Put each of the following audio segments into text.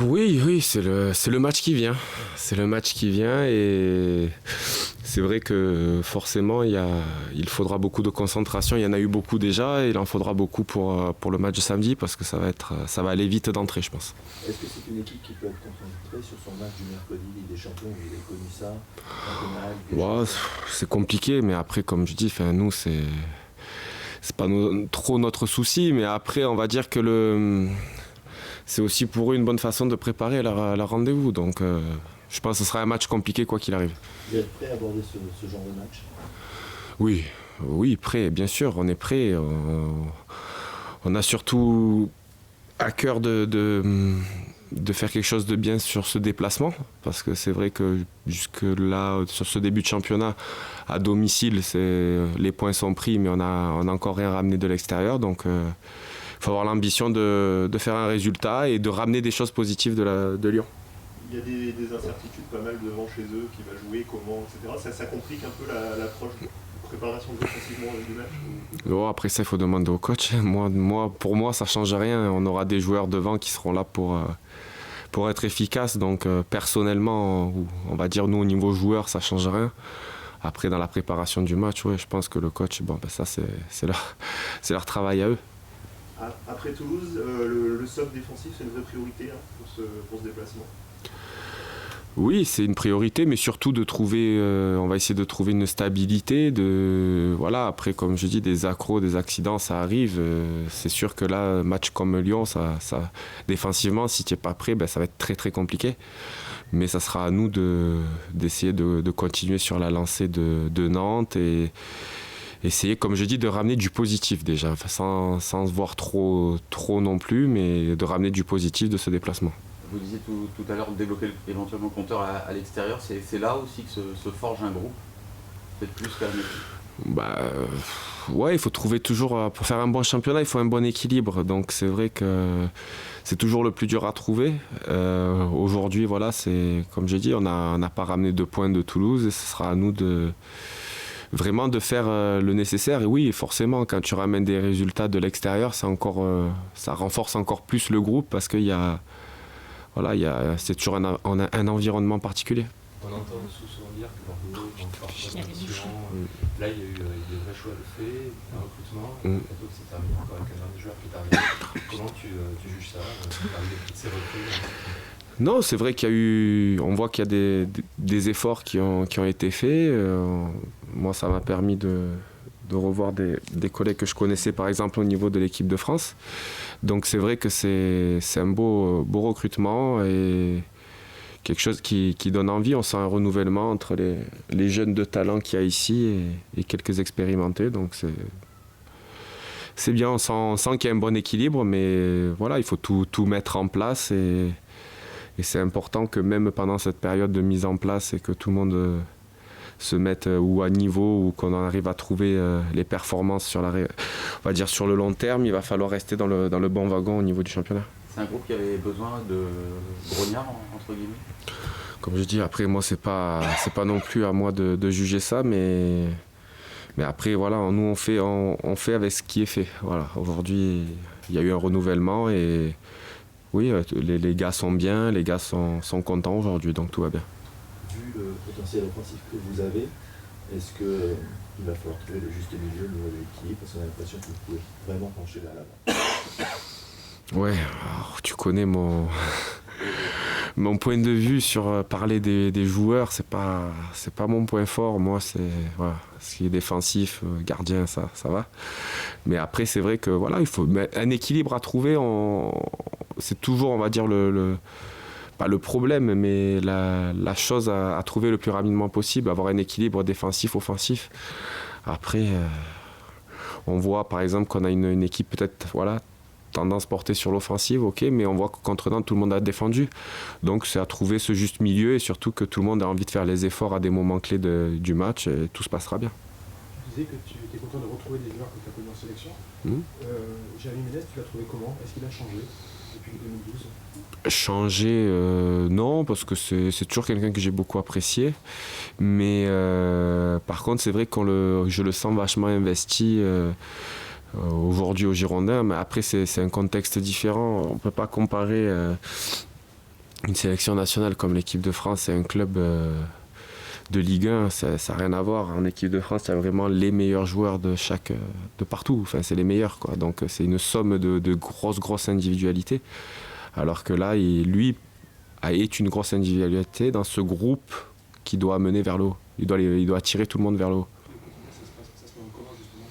Oui, c'est le match qui vient. C'est le match qui vient et c'est vrai que forcément il faudra beaucoup de concentration. Il y en a eu beaucoup déjà et il en faudra beaucoup pour le match de samedi parce que ça va aller vite d'entrée, je pense. Est-ce que c'est une équipe qui peut être concentrée sur son match du mercredi, Ligue des Champions, vous avez connu ça, championnat, Ligue des Ouais, Champions? c'est compliqué, mais après, comme je dis, nous, c'est pas trop notre souci. Mais après, on va dire que c'est aussi pour eux une bonne façon de préparer leur rendez-vous. Donc, je pense que ce sera un match compliqué quoi qu'il arrive. Vous êtes prêt à aborder ce genre de match? Oui, oui, prêt, bien sûr, on est prêt. On a surtout à cœur de faire quelque chose de bien sur ce déplacement, parce que c'est vrai que jusque là, sur ce début de championnat, à domicile, les points sont pris, mais on a encore rien ramené de l'extérieur, donc il faut avoir l'ambition de faire un résultat et de ramener des choses positives de Lyon. Il y a des incertitudes pas mal devant chez eux, qui va jouer, comment, etc. Ça complique un peu l'approche de préparation offensivement du match Bon, après ça, il faut demander au coach. Pour moi, ça ne change rien. On aura des joueurs devant qui seront là pour être efficaces. Donc personnellement, on va dire nous au niveau joueur, ça ne change rien. Après, dans la préparation du match, ouais, je pense que le coach, ça c'est leur travail à eux. Après Toulouse, le socle défensif, c'est une vraie priorité pour ce déplacement. Oui, c'est une priorité, mais surtout de trouver, on va essayer de trouver une stabilité. Voilà, après, comme je dis, des accros, des accidents, ça arrive. C'est sûr que là, match comme Lyon, défensivement, si tu n'es pas prêt, ça va être très très compliqué. Mais ça sera à nous d'essayer de continuer sur la lancée de Nantes et essayer, comme je dis, de ramener du positif déjà, sans se voir trop non plus, mais de ramener du positif de ce déplacement. Vous disiez tout à l'heure de développer éventuellement le compteur à l'extérieur, c'est là aussi que se forge un groupe, peut-être plus qu'à Ouais, il faut trouver toujours, pour faire un bon championnat, il faut un bon équilibre. Donc c'est vrai que c'est toujours le plus dur à trouver. Aujourd'hui, voilà, c'est comme j'ai dit, on n'a pas ramené 2 points de Toulouse et ce sera à nous vraiment de faire le nécessaire. Et oui, forcément, quand tu ramènes des résultats de l'extérieur, ça renforce encore plus le groupe parce qu'il y a, c'est toujours un environnement particulier. On entend souvent dire que Bordeaux manque parfois d'ambition. Là, il y a eu des vrais choix de fait, un recrutement. Bientôt que c'est terminé, encore avec un dernier joueur qui est arrivé. Comment tu juges ça, ces recrues? Non, c'est vrai on voit qu'il y a des efforts qui ont été faits. Moi, ça m'a permis de revoir des collègues que je connaissais, par exemple, au niveau de l'équipe de France. Donc, c'est vrai que c'est un beau recrutement et quelque chose qui donne envie. On sent un renouvellement entre les jeunes de talent qu'il y a ici et quelques expérimentés. Donc, c'est bien, on sent qu'il y a un bon équilibre, mais voilà, il faut tout mettre en place et c'est important que même pendant cette période de mise en place et que tout le monde se mette ou à niveau ou qu'on en arrive à trouver les performances on va dire sur le long terme, il va falloir rester dans le bon wagon au niveau du championnat. C'est un groupe qui avait besoin de grognards, entre guillemets. Comme je dis, après moi c'est pas non plus à moi de juger ça, mais après voilà, nous on fait avec ce qui est fait. Voilà, aujourd'hui il y a eu un renouvellement et oui, les gars sont bien, les gars sont contents aujourd'hui, donc tout va bien. Vu le potentiel offensif que vous avez, est-ce qu'il va falloir trouver le juste milieu, le nouvel équilibre, parce qu'on a l'impression que vous pouvez vraiment pencher vers l'avant? Ouais, alors, tu connais mon point de vue sur parler des joueurs, c'est pas mon point fort. Moi, c'est voilà, ce qui est défensif, gardien, ça va. Mais après, c'est vrai que voilà, il faut un équilibre à trouver. C'est toujours, on va dire pas le problème, mais la chose à trouver le plus rapidement possible, avoir un équilibre défensif-offensif. Après, on voit par exemple qu'on a une équipe peut-être tendance portée sur l'offensive, ok, mais on voit que contre Nantes, tout le monde a défendu. Donc c'est à trouver ce juste milieu et surtout que tout le monde a envie de faire les efforts à des moments clés du match et tout se passera bien. Tu disais que tu étais content de retrouver des joueurs que tu as connus en sélection. Jérémy Ménez, tu l'as trouvé comment? Est-ce qu'il a changé depuis 2012? Changer, non, parce que c'est toujours quelqu'un que j'ai beaucoup apprécié. Mais par contre, c'est vrai que je le sens vachement investi aujourd'hui aux Girondins. Mais après, c'est un contexte différent. On ne peut pas comparer une sélection nationale comme l'équipe de France, c'est un club de Ligue 1, ça n'a rien à voir. En équipe de France, il y a vraiment les meilleurs joueurs de partout. Enfin, c'est les meilleurs, quoi. Donc c'est une somme de grosses individualités. Alors que là, lui est une grosse individualité dans ce groupe qui doit mener vers le haut. Il doit attirer tout le monde vers le haut. Ça se passe comment justement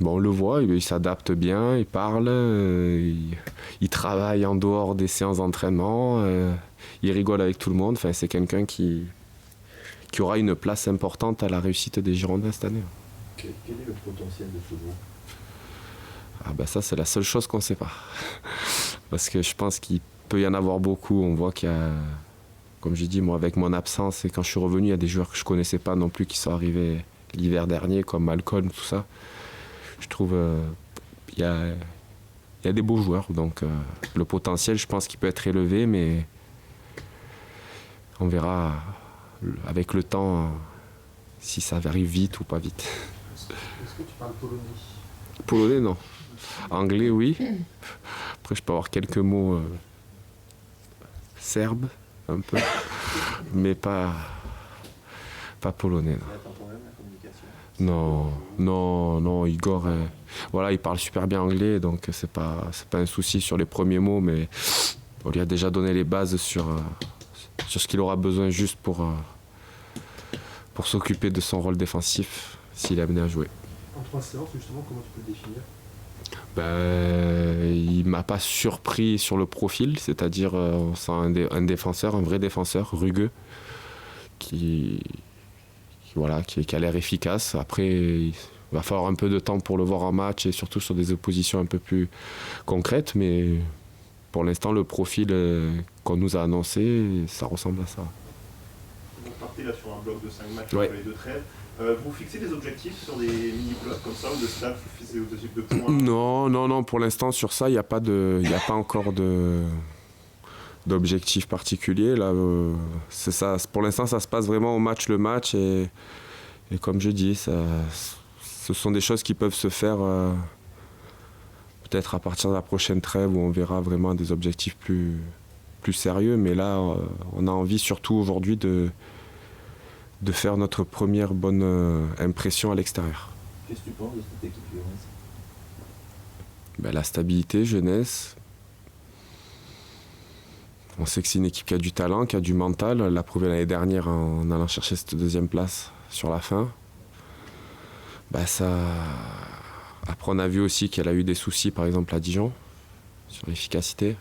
Bon, on le voit, il s'adapte bien, il parle, il travaille en dehors des séances d'entraînement, il rigole avec tout le monde. Enfin, c'est quelqu'un qui aura une place importante à la réussite des Girondins cette année. Quel est le potentiel de ce groupe? Ah ben ça, c'est la seule chose qu'on ne sait pas. Parce que je pense qu'il peut y en avoir beaucoup. On voit qu'il y a, comme j'ai dit, moi avec mon absence et quand je suis revenu, il y a des joueurs que je ne connaissais pas non plus qui sont arrivés l'hiver dernier, comme Malcolm, tout ça. Je trouve il y a des beaux joueurs. Donc le potentiel, je pense qu'il peut être élevé, mais on verra avec le temps si ça arrive vite ou pas vite. Est-ce que tu parles polonais? Polonais, non. Anglais, oui. Après, je peux avoir quelques mots serbes, un peu, mais pas polonais. Non. Il y a pas de problème, la communication? Non, Igor, voilà, il parle super bien anglais, donc c'est pas un souci sur les premiers mots, mais on lui a déjà donné les bases sur ce qu'il aura besoin juste pour s'occuper de son rôle défensif s'il est amené à jouer. En 3 séances, justement, comment tu peux le définir? Il m'a pas surpris sur le profil, c'est-à-dire on sent un défenseur, un vrai défenseur, rugueux, qui a l'air efficace. Après, il va falloir un peu de temps pour le voir en match et surtout sur des oppositions un peu plus concrètes, mais pour l'instant, le profil qu'on nous a annoncé, ça ressemble à ça. Vous partez là sur un bloc de 5 matchs Ouais. entre les deux trêves. Vous fixez des objectifs sur des mini-blocs comme ça, ou de staff, vous fixez des objectifs de points? Non, pour l'instant, sur ça, il n'y a pas encore d'objectif particulier. Là, c'est ça. Pour l'instant, ça se passe vraiment au match le match. Et comme je dis, ce sont des choses qui peuvent se faire peut-être à partir de la prochaine trêve où on verra vraiment des objectifs plus sérieux. Mais là, on a envie surtout aujourd'hui de faire notre première bonne impression à l'extérieur. Qu'est-ce que tu penses de cette équipe lyonnaise? La stabilité, jeunesse. On sait que c'est une équipe qui a du talent, qui a du mental. Elle l'a prouvé l'année dernière en allant chercher cette 2e place sur la fin. Après, on a vu aussi qu'elle a eu des soucis, par exemple à Dijon, sur l'efficacité.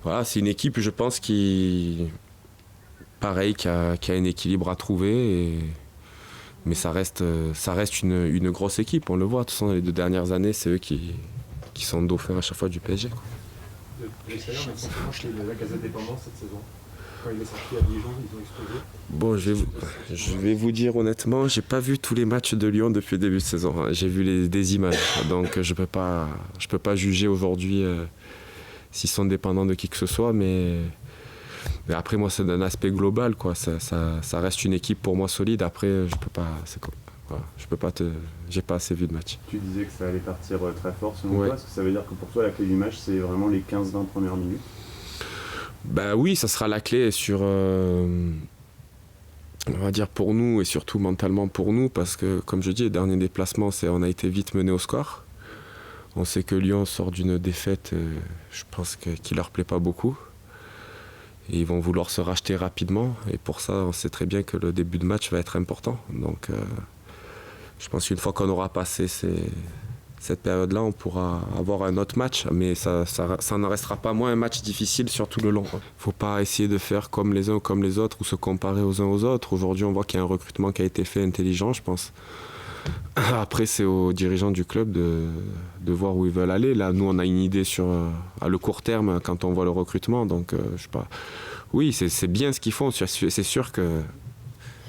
Voilà, c'est une équipe, je pense, qui a un équilibre à trouver. Mais ça reste une grosse équipe, on le voit. De toute façon, les 2 dernières années, c'est eux qui sont dauphins à chaque fois du PSG. Quoi. De l'extérieur, mais simplement chez la Gazette Dépendance cette saison. Quand il est sorti à Dijon, ils ont explosé. Bon, je vais vous dire honnêtement, j'ai pas vu tous les matchs de Lyon depuis le début de saison. J'ai vu des images, donc je peux pas juger aujourd'hui s'ils sont dépendants de qui que ce soit, mais après moi c'est d'un aspect global, quoi. Ça reste une équipe pour moi solide. Après je peux pas, j'ai pas assez vu de match. Tu disais que ça allait partir très fort selon Ouais. toi. Est-ce que ça veut dire que pour toi la clé du match c'est vraiment les 15-20 premières minutes? Oui, ça sera la clé sur, on va dire pour nous et surtout mentalement pour nous, parce que comme je dis, le dernier déplacement, on a été vite mené au score. On sait que Lyon sort d'une défaite, je pense qui leur plaît pas beaucoup. Et ils vont vouloir se racheter rapidement. Et pour ça, on sait très bien que le début de match va être important. Donc je pense qu'une fois qu'on aura passé cette période-là, on pourra avoir un autre match, mais ça n'en restera pas moins un match difficile sur tout le long. Il ne faut pas essayer de faire comme les uns ou comme les autres ou se comparer aux uns aux autres. Aujourd'hui, on voit qu'il y a un recrutement qui a été fait intelligent, je pense. Après, c'est aux dirigeants du club de voir où ils veulent aller. Là, nous, on a une idée à le court terme quand on voit le recrutement. Donc, je sais pas. Oui, c'est bien ce qu'ils font. C'est sûr que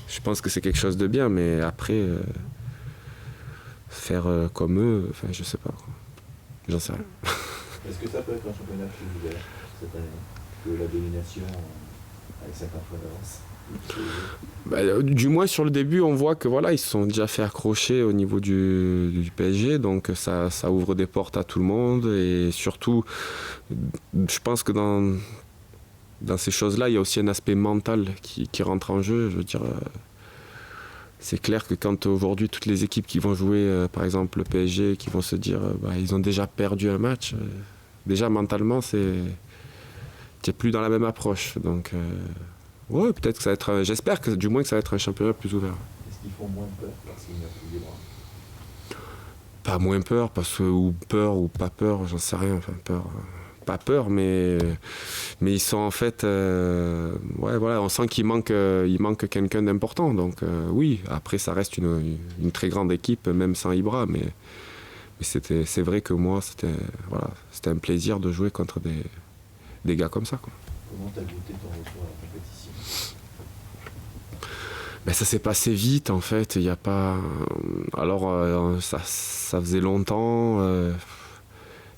je pense que c'est quelque chose de bien, mais après... faire comme eux, enfin je sais pas quoi. J'en sais rien. Est-ce que ça peut être un championnat plus ouvert cette année que la domination avec 50 points d'avance? Du moins sur le début on voit que voilà, ils se sont déjà fait accrocher au niveau du PSG, donc ça ouvre des portes à tout le monde et surtout je pense que dans ces choses-là, il y a aussi un aspect mental qui rentre en jeu. Je veux dire, c'est clair que quand aujourd'hui toutes les équipes qui vont jouer, par exemple le PSG, qui vont se dire ils ont déjà perdu un match, déjà mentalement, tu n'es plus dans la même approche. Donc, ouais, peut-être que ça va être. J'espère que du moins que ça va être un championnat plus ouvert. Est-ce qu'ils font moins peur parce qu'il n'y a plus les bras? Pas moins peur, ou peur ou pas peur, j'en sais rien. Enfin, peur. Pas peur, mais ils sont en fait. Ouais, voilà, on sent qu'il manque quelqu'un d'important. Donc, oui, après, ça reste une très grande équipe, même sans Ibra. Mais c'est vrai que moi, c'était un plaisir de jouer contre des gars comme ça, quoi. Comment tu as goûté ton retour à la compétition? Ben, ça s'est passé vite, en fait. Il y a pas. Alors, ça faisait longtemps.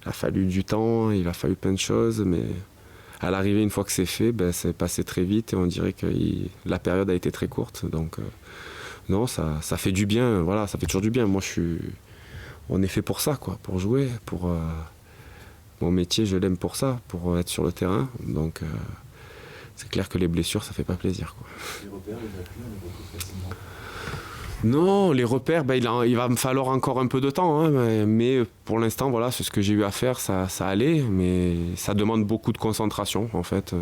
Il a fallu du temps, il a fallu plein de choses, mais à l'arrivée, une fois que c'est fait, c'est passé très vite et on dirait que la période a été très courte. Donc, non, ça fait du bien. Voilà, ça fait toujours du bien. Moi, on est fait pour ça, quoi, pour jouer, pour. Mon métier, je l'aime pour ça, pour être sur le terrain. Donc, c'est clair que les blessures, ça fait pas plaisir, quoi. Les repères, les appuis, on les retrouve facilement? Non, les repères, il va me falloir encore un peu de temps. Hein, mais pour l'instant, voilà, c'est ce que j'ai eu à faire, ça allait. Mais ça demande beaucoup de concentration, en fait.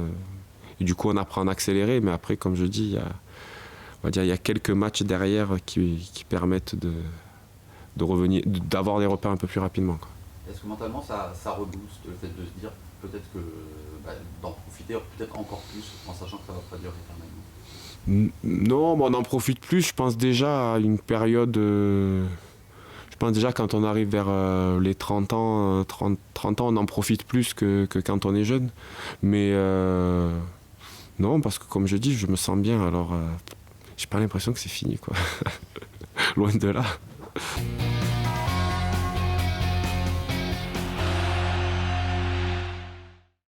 Et du coup, on apprend à accélérer. Mais après, comme je dis, il y a quelques matchs derrière qui permettent de revenir, d'avoir des repères un peu plus rapidement, quoi. Est-ce que mentalement ça rebooste le fait de se dire peut-être que d'en profiter peut-être encore plus en sachant que ça va pas durer éternellement? Non, mais on en profite plus. Je pense déjà à une période. Je pense déjà quand on arrive vers les 30 ans, 30 ans, on en profite plus que quand on est jeune. Mais non, parce que comme je dis, je me sens bien. Alors, j'ai pas l'impression que c'est fini, quoi. Loin de là.